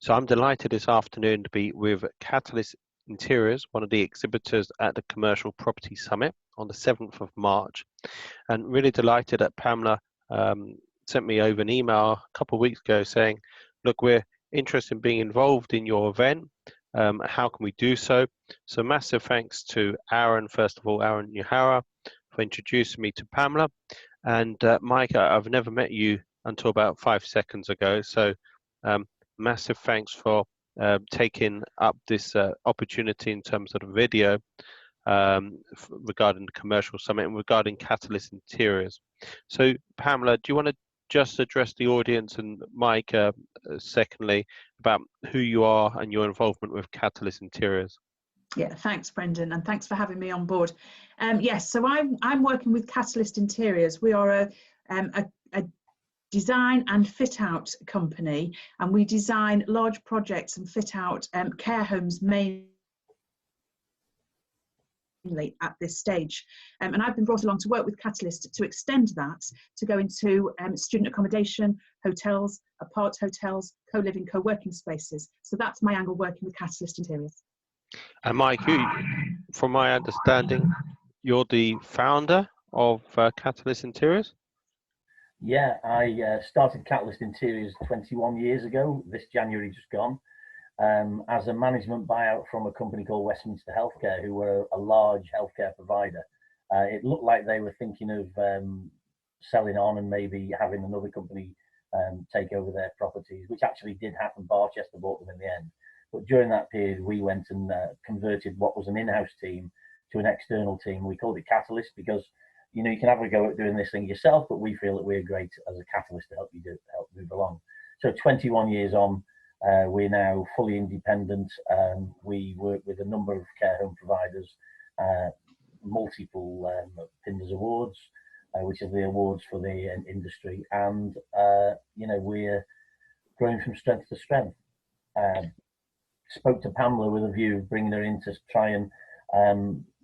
So I'm delighted this afternoon to be with Catalyst Interiors, one of the exhibitors at the Commercial Property Summit on the 7th of March. And really delighted that Pamela sent me over an email a couple of weeks ago saying, look, we're interested in being involved in your event. How can we do so? So massive thanks to Aaron, first of all, Aaron Yuhara, for introducing me to Pamela. And Mike, I've never met you until about 5 seconds ago. So massive thanks for taking up this opportunity in terms of the video regarding the commercial summit and regarding Catalyst Interiors. So Pamela, do you want to just address the audience and Mike, secondly, about who you are and your involvement with Catalyst Interiors? Yeah, thanks, Brendan, and thanks for having me on board. Yes, so I'm working with Catalyst Interiors. We are a design and fit out company, and we design large projects and fit out care homes mainly at this stage. And I've been brought along to work with Catalyst to extend that to go into student accommodation, hotels, apart hotels, co-living, co-working spaces. So that's my angle working with Catalyst Interiors. And Mike, from my understanding, you're the founder of Catalyst Interiors? Yeah, I started Catalyst Interiors 21 years ago, this January just gone, as a management buyout from a company called Westminster Healthcare, who were a large healthcare provider. It looked like they were thinking of selling on and maybe having another company take over their properties, which actually did happen. Barchester bought them in the end. But during that period, we went and converted what was an in-house team to an external team. We called it Catalyst because, you know, you can have a go at doing this thing yourself, but we feel that we're great as a catalyst to help you help move along. So 21 years on, we're now fully independent. We work with a number of care home providers, multiple PINDERS awards, which are the awards for the industry, and you know, we're growing from strength to strength. Spoke to Pamela with a view of bringing her in to try and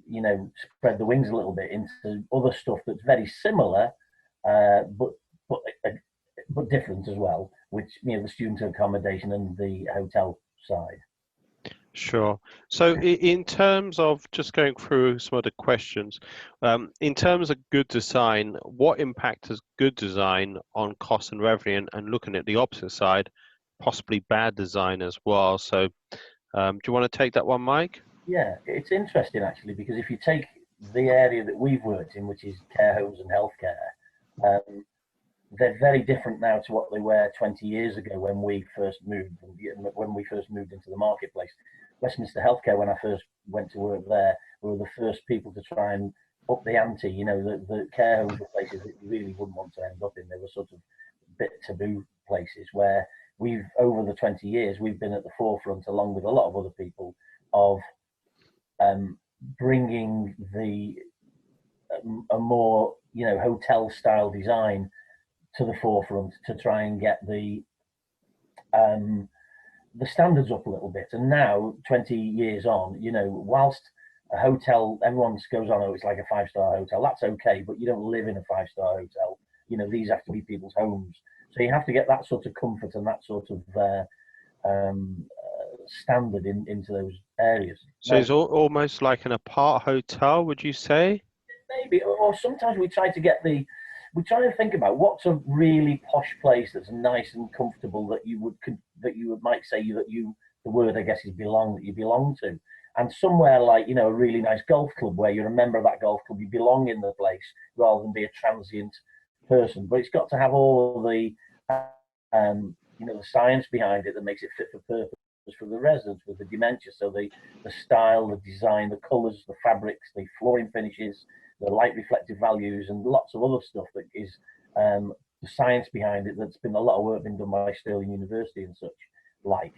you know, spread the wings a little bit into other stuff that's very similar, but different as well, which, you know, the student accommodation and the hotel side. Sure. So in terms of just going through some of the questions, in terms of good design, what impact has good design on cost and revenue, and looking at the opposite side, possibly bad design as well? So do you want to take that one, Mike? Yeah, it's interesting actually, because if you take the area that we've worked in, which is care homes and healthcare, they're very different now to what they were 20 years ago when we first moved into the marketplace. Westminster Healthcare, when I first went to work there, we were the first people to try and up the ante. You know, the care homes were places that you really wouldn't want to end up in. They were sort of a bit taboo places where we've, over the 20 years, we've been at the forefront, along with a lot of other people, of bringing a more, you know, hotel style design to the forefront to try and get the standards up a little bit. And now, 20 years on, you know, whilst a hotel, everyone goes on, oh, it's like a 5-star hotel. That's okay, but you don't live in a 5-star hotel. You know, these have to be people's homes. So you have to get that sort of comfort and that sort of standard into those areas. So it's almost like an apart hotel, would you say? Maybe, or sometimes we try to think about what's a really posh place that's nice and comfortable that you might say that you, the word I guess is belong, that you belong to. And somewhere like, you know, a really nice golf club where you're a member of that golf club, you belong in the place rather than be a transient person. But it's got to have all the you know, the science behind it that makes it fit for purpose for the residents with the dementia. So the style, the design, the colours, the fabrics, the flooring finishes, the light reflective values, and lots of other stuff that is the science behind it. That's been a lot of work been done by Stirling University and such like.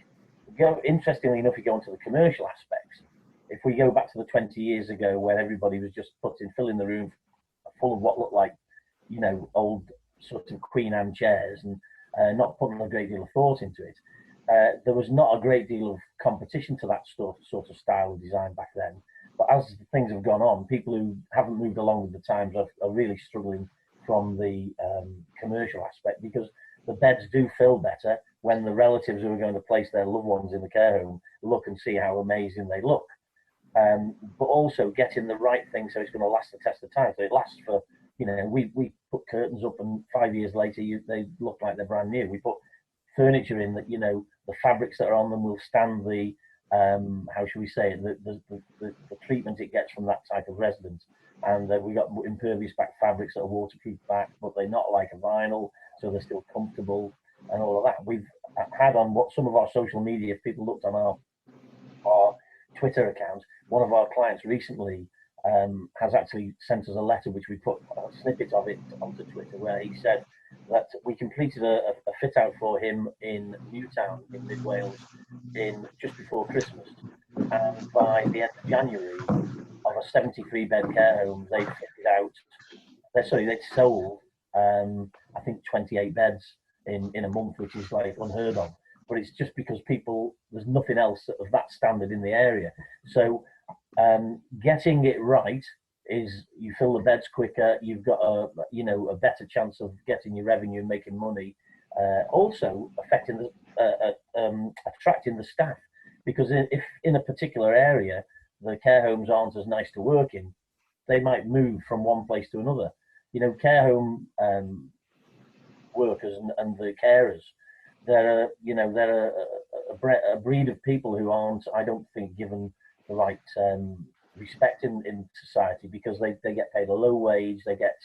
Interestingly enough, you go into the commercial aspects. If we go back to the 20 years ago where everybody was just filling the room full of what looked like, you know, old sort of Queen Anne chairs and not putting a great deal of thought into it, there was not a great deal of competition to that sort of style of design back then. But as things have gone on, people who haven't moved along with the times are really struggling from the commercial aspect, because the beds do fill better when the relatives who are going to place their loved ones in the care home look and see how amazing they look. But also getting the right thing so it's going to last the test of time. So it lasts for, you know, we put curtains up and 5 years later they look like they're brand new. We put furniture in that, you know, the fabrics that are on them will stand the, how should we say it, the treatment it gets from that type of residence. And we got impervious back fabrics that are waterproof back, but they're not like a vinyl, so they're still comfortable and all of that. We've had on what some of our social media, if people looked on our Twitter account, one of our clients recently has actually sent us a letter which we put a snippet of it onto Twitter, where he said that we completed a fit out for him in Newtown in mid Wales in just before Christmas, and by the end of January of a 73 bed care home they fitted out, they'd sold I think 28 beds in a month, which is like unheard of. But it's just because there's nothing else of that standard in the area. So getting it right is you fill the beds quicker, you've got a better chance of getting your revenue and making money. Also affecting attracting the staff, because if in a particular area the care homes aren't as nice to work in, they might move from one place to another. You know, care home workers and the carers, they're a breed of people who aren't, I don't think, given the right respect in society, because they get paid a low wage, they get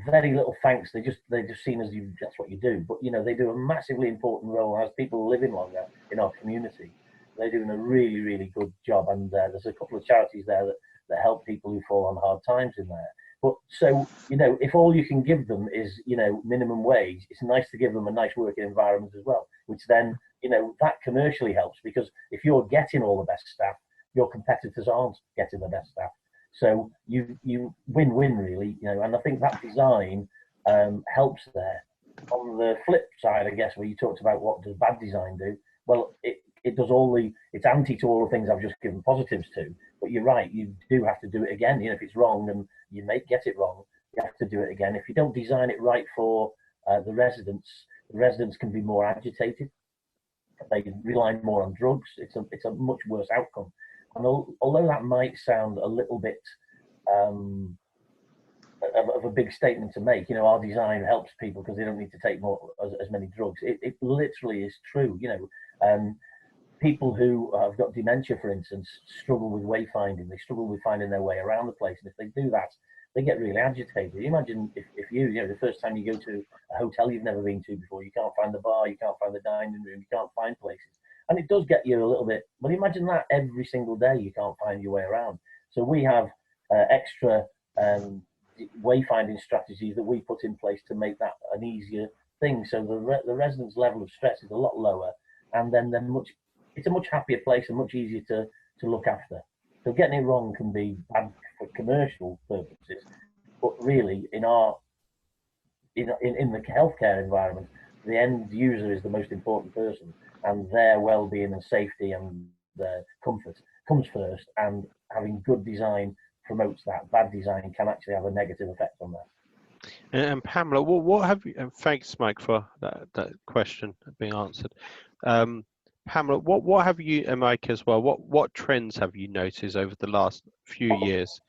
very little thanks. They're just seen as that's what you do. But you know, they do a massively important role as people living longer in our community. They're doing a really, really good job, and there's a couple of charities there that help people who fall on hard times in there. But so, you know, if all you can give them is, you know, minimum wage, it's nice to give them a nice working environment as well, which then, you know, that commercially helps, because if you're getting all the best staff, your competitors aren't getting the best staff. So you win-win really, you know, and I think that design helps there. On the flip side, I guess, where you talked about what does bad design do, well, it does it's anti to all the things I've just given positives to. But you're right, you do have to do it again. You know, if it's wrong and you may get it wrong, you have to do it again. If you don't design it right for the residents can be more agitated. They rely more on drugs. It's a much worse outcome. And although that might sound a little bit of a big statement to make, you know, our design helps people because they don't need to take as many drugs. It literally is true. You know, people who have got dementia, for instance, struggle with wayfinding. They struggle with finding their way around the place, and if they do that, they get really agitated. Imagine if you know, the first time you go to a hotel you've never been to before, you can't find the bar, you can't find the dining room, you can't find places. And it does get you a little bit, well, imagine that every single day you can't find your way around. So we have extra wayfinding strategies that we put in place to make that an easier thing. So the residents' level of stress is a lot lower, and then it's a much happier place and much easier to look after. So getting it wrong can be bad for commercial purposes, but really in the healthcare environment, the end user is the most important person, and their well-being and safety and their comfort comes first, and having good design promotes that. Bad design can actually have a negative effect on that. And Pamela, what have you? And thanks, Mike, for that question being answered. Pamela, what have you, and Mike as well, what trends have you noticed over the last few years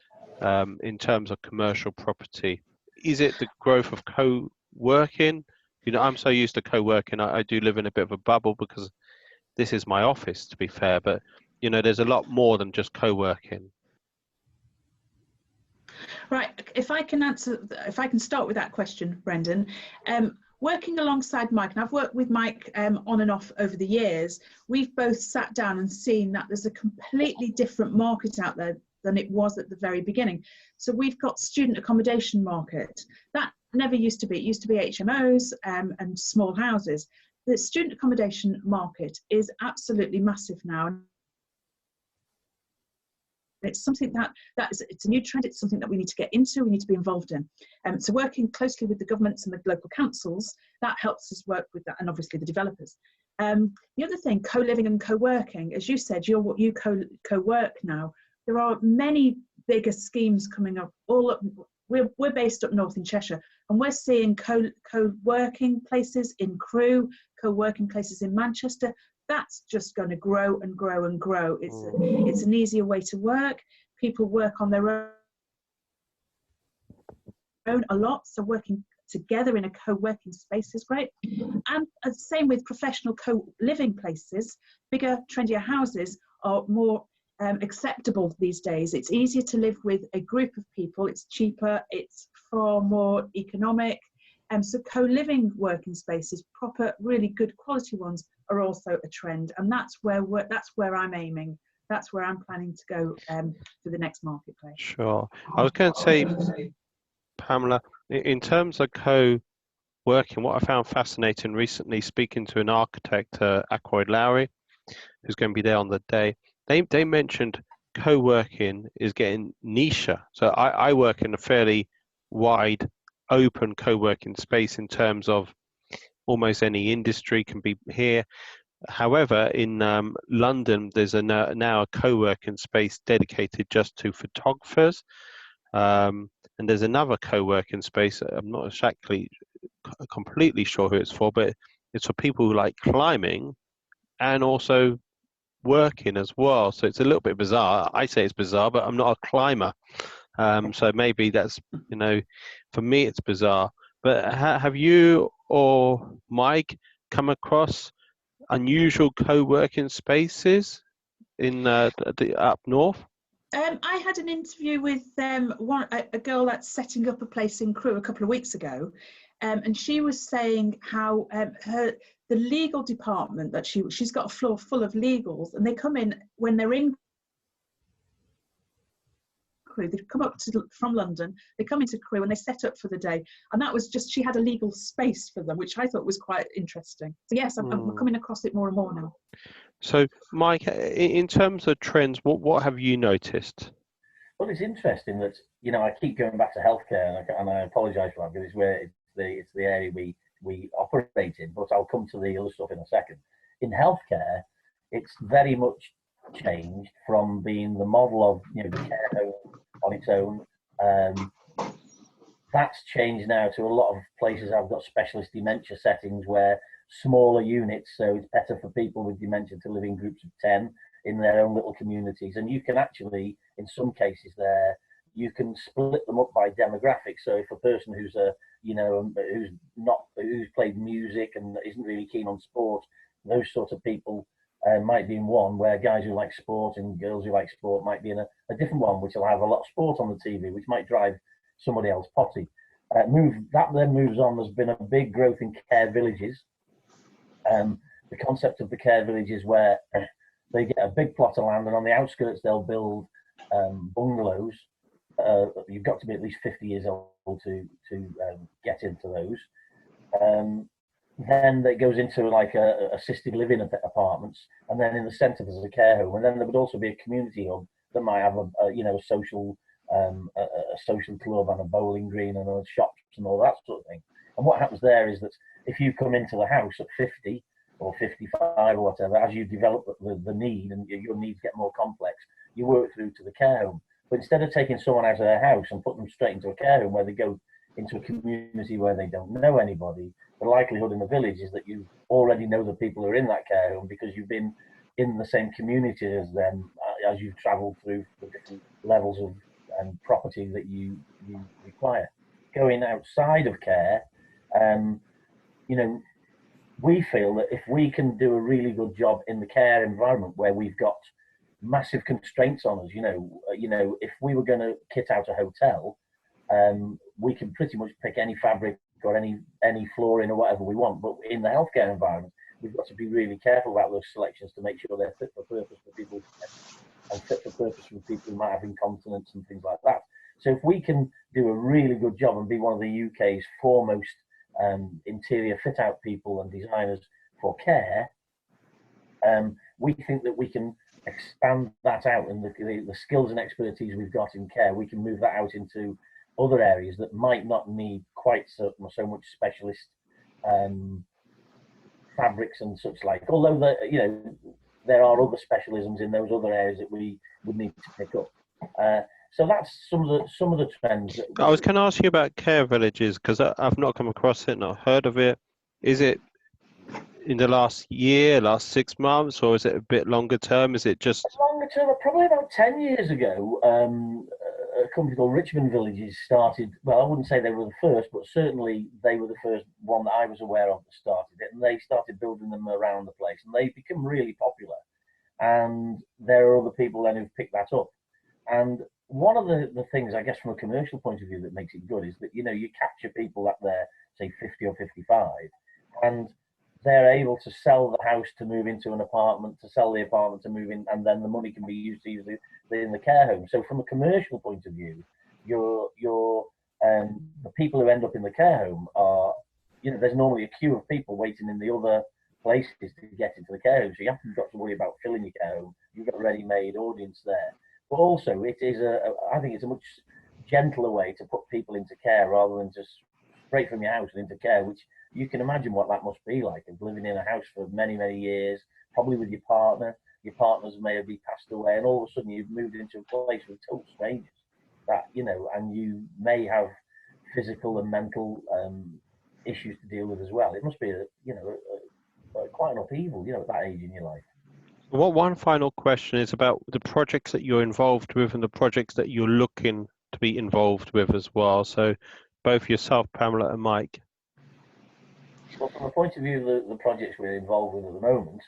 in terms of commercial property? Is it the growth of co-working? You know, I'm so used to co-working, I do live in a bit of a bubble because this is my office, to be fair, but you know, there's a lot more than just co-working. Right, if I can start with that question, Brendan. Working alongside Mike, and I've worked with Mike on and off over the years, we've both sat down and seen that there's a completely different market out there than it was at the very beginning. So we've got student accommodation market. That never used to be. It used to be HMOs and small houses. The student accommodation market is absolutely massive now. It's something it's a new trend. It's something that we need to get into. We need to be involved in. So working closely with the governments and the local councils, that helps us work with that, and obviously the developers. The other thing, co-living and co-working, as you said, you co-work now. There are many bigger schemes coming up. We're based up north in Cheshire. And we're seeing co-working places in Crewe, co-working places in Manchester. That's just going to grow and grow and grow. It's an easier way to work. People work on their own a lot, so working together in a co-working space is great. And the same with professional co-living places. Bigger, trendier houses are more acceptable these days. It's easier to live with a group of people. It's cheaper. It's far more economic. So co-living working spaces, proper, really good quality ones, are also a trend. And that's where I'm aiming. That's where I'm planning to go for the next marketplace. Sure. I was going to say, Pamela, in terms of co-working, what I found fascinating recently, speaking to an architect, Ackroyd Lowry, who's going to be there on the day, they mentioned co-working is getting nicher. So I work in a fairly wide, open co-working space in terms of almost any industry can be here. However, in London, there's now a co-working space dedicated just to photographers. And there's another co-working space, I'm not exactly completely sure who it's for, but it's for people who like climbing and also working as well. So it's a little bit bizarre. I say it's bizarre, but I'm not a climber. So maybe that's, for me it's bizarre. But have you or Mike come across unusual co-working spaces in up north? I had an interview with a girl that's setting up a place in Crewe a couple of weeks ago, and she was saying how the legal department that she's got a floor full of legals, and they come in when they're in Crewe. They come up from London, they come into Crewe and they set up for the day, and that was just, she had a legal space for them, which I thought was quite interesting. So yes, I'm coming across it more and more now. So Mike, in terms of trends, what have you noticed? Well, it's interesting that, I keep going back to healthcare, and I apologise for that, because it's the area we operate in, but I'll come to the other stuff in a second. In healthcare, it's very much changed from being the model of, the care home on its own. That's changed now to a lot of places. I've got specialist dementia settings where smaller units, so it's better for people with dementia to live in groups of 10 in their own little communities. And you can actually, in some cases there, you can split them up by demographics. So if a person who's who's played music and isn't really keen on sport, those sorts of people might be in one, where guys who like sport and girls who like sport might be in a different one, which will have a lot of sport on the TV, which might drive somebody else potty. That then moves on. There's been a big growth in care villages. The concept of the care villages, where they get a big plot of land, and on the outskirts they'll build bungalows. You've got to be at least 50 years old to get into those. Then it goes into like assisted living apartments, and then in the centre there's a care home, and then there would also be a community hub that might have a social club and a bowling green and shops and all that sort of thing. And what happens there is that if you come into the house at 50 or 55 or whatever, as you develop the need and your needs get more complex, you work through to the care home. But instead of taking someone out of their house and putting them straight into a care home where they go into a community where they don't know anybody, the likelihood in the village is that you already know the people who are in that care home, because you've been in the same community as them as you've travelled through the different levels of property that you require. Going outside of care, we feel that if we can do a really good job in the care environment where we've got massive constraints on us, if we were going to kit out a hotel, we can pretty much pick any fabric or any flooring or whatever we want. But in the healthcare environment, we've got to be really careful about those selections to make sure they're fit for purpose for people and fit for purpose for people who might have incontinence and things like that. So if we can do a really good job and be one of the UK's foremost interior fit out people and designers for care, we think that we can expand that out, and the skills and expertise we've got in care, we can move that out into other areas that might not need quite so much specialist fabrics and such like. Although there are other specialisms in those other areas that we would need to pick up. So that's some of the trends that I was going to ask you about care villages because I've not come across it, not heard of it. Is it in the last year, last 6 months, or is it a bit longer term? Is it just longer term. Probably about 10 years ago, a company called Richmond Villages started. Well, I wouldn't say they were the first, but certainly they were the first one that I was aware of that started it, and they started building them around the place, and they've become really popular. And there are other people then who've picked that up. And one of the things, I guess, from a commercial point of view that makes it good is that, you capture people at their, say, 50 or 55, and they're able to sell the house to move into an apartment, to sell the apartment to move in, and then the money can be used to use it in the care home. So from a commercial point of view, the people who end up in the care home are, there's normally a queue of people waiting in the other places to get into the care home. So you haven't got to worry about filling your care home. You've got a ready-made audience there. But also, it is I think it's a much gentler way to put people into care rather than just straight from your house and into care, which you can imagine what that must be like, of living in a house for many, many years, probably with your partner. Your partners may have been passed away, and all of a sudden you've moved into a place with total strangers that, and you may have physical and mental issues to deal with as well. It must be quite an upheaval, at that age in your life. What one final question is about the projects that you're involved with and the projects that you're looking to be involved with as well. So both yourself, Pamela, and Mike. Well, from the point of view of the projects we're involved with at the moment,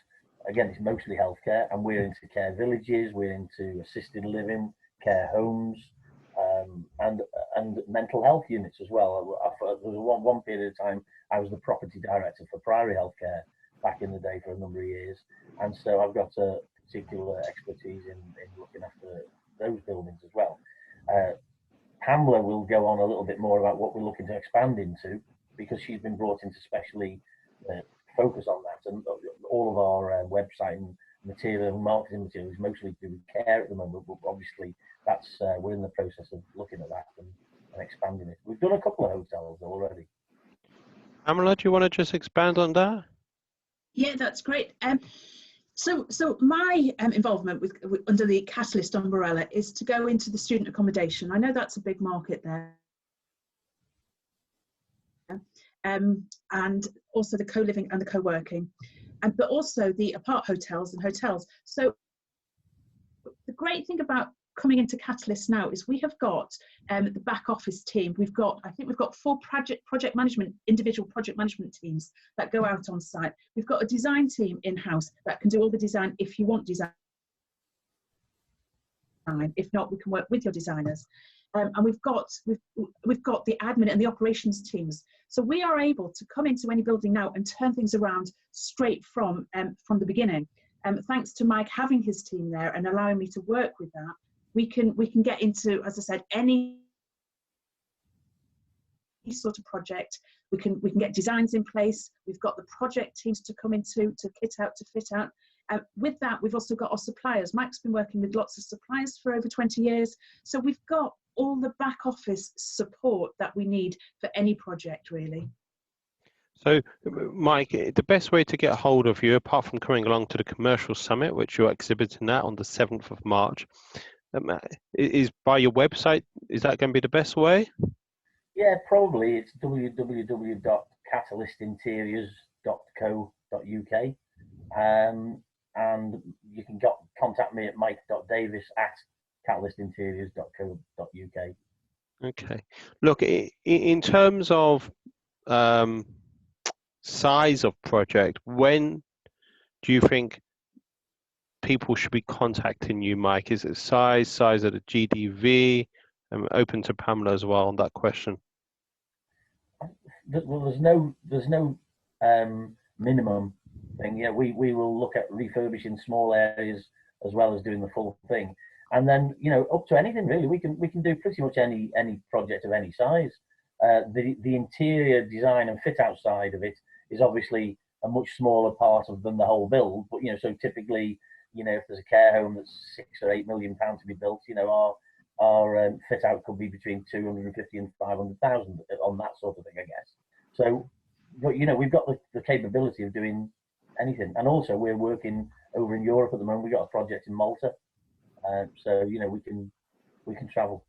again, it's mostly healthcare, and we're into care villages, we're into assisted living, care homes, and mental health units as well. There was one period of time I was the property director for Priory Healthcare back in the day for a number of years, and so I've got a particular expertise in looking after those buildings as well. Pamela will go on a little bit more about what we're looking to expand into, because she's been brought in to specially focus on that, and all of our website and material and marketing material is mostly to do with care at the moment, but obviously that's we're in the process of looking at that and expanding it. We've done a couple of hotels already. Pamela, do you want to just expand on that? Yeah, that's great. So my involvement with under the Catalyst umbrella is to go into the student accommodation. I know that's a big market there. And also the co-living and the co-working, but also the apart hotels and hotels. So the great thing about coming into Catalyst now is we have got the back office team. I think we've got 4 project management, individual project management teams that go out on site. We've got a design team in-house that can do all the design if you want design. If not, we can work with your designers. And we've got the admin and the operations teams. So we are able to come into any building now and turn things around straight from the beginning. Thanks to Mike having his team there and allowing me to work with that, we can get into, as I said, any sort of project. We can get designs in place. We've got the project teams to come into, to kit out, to fit out. With that, we've also got our suppliers. Mike's been working with lots of suppliers for over 20 years. So we've got all the back office support that we need for any project, really. So, Mike, the best way to get a hold of you, apart from coming along to the Commercial Summit, which you're exhibiting at on the 7th of March, is by your website. Is that going to be the best way? Yeah, probably. It's www.catalystinteriors.co.uk. And you can contact me at mike.davis@catalystinteriors.co.uk. Okay. Look, in terms of size of project, when do you think people should be contacting you, Mike? Is it size of the GDV? I'm open to Pamela as well on that question. Well, there's no minimum thing. Yeah, we will look at refurbishing small areas as well as doing the full thing, and then up to anything really. We can do pretty much any project of any size. The interior design and fit out side of it is obviously a much smaller part than the whole build. But so typically, if there's a care home that's £6 or £8 million to be built, our fit out could be between 250 and 500,000 on that sort of thing, I guess. So, but we've got the capability of doing anything, and also we're working over in Europe at the moment. We've got a project in Malta, so we we can travel.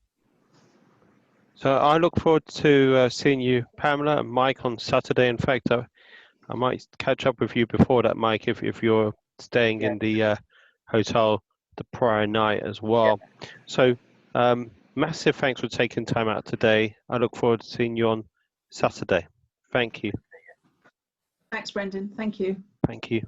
So I look forward to seeing you, Pamela and Mike, on Saturday. In fact, I might catch up with you before that, Mike, if you're staying in the hotel the prior night as well. So massive thanks for taking time out today. I look forward to seeing you on Saturday. Thank you. Thanks, Brendan. Thank you. Thank you.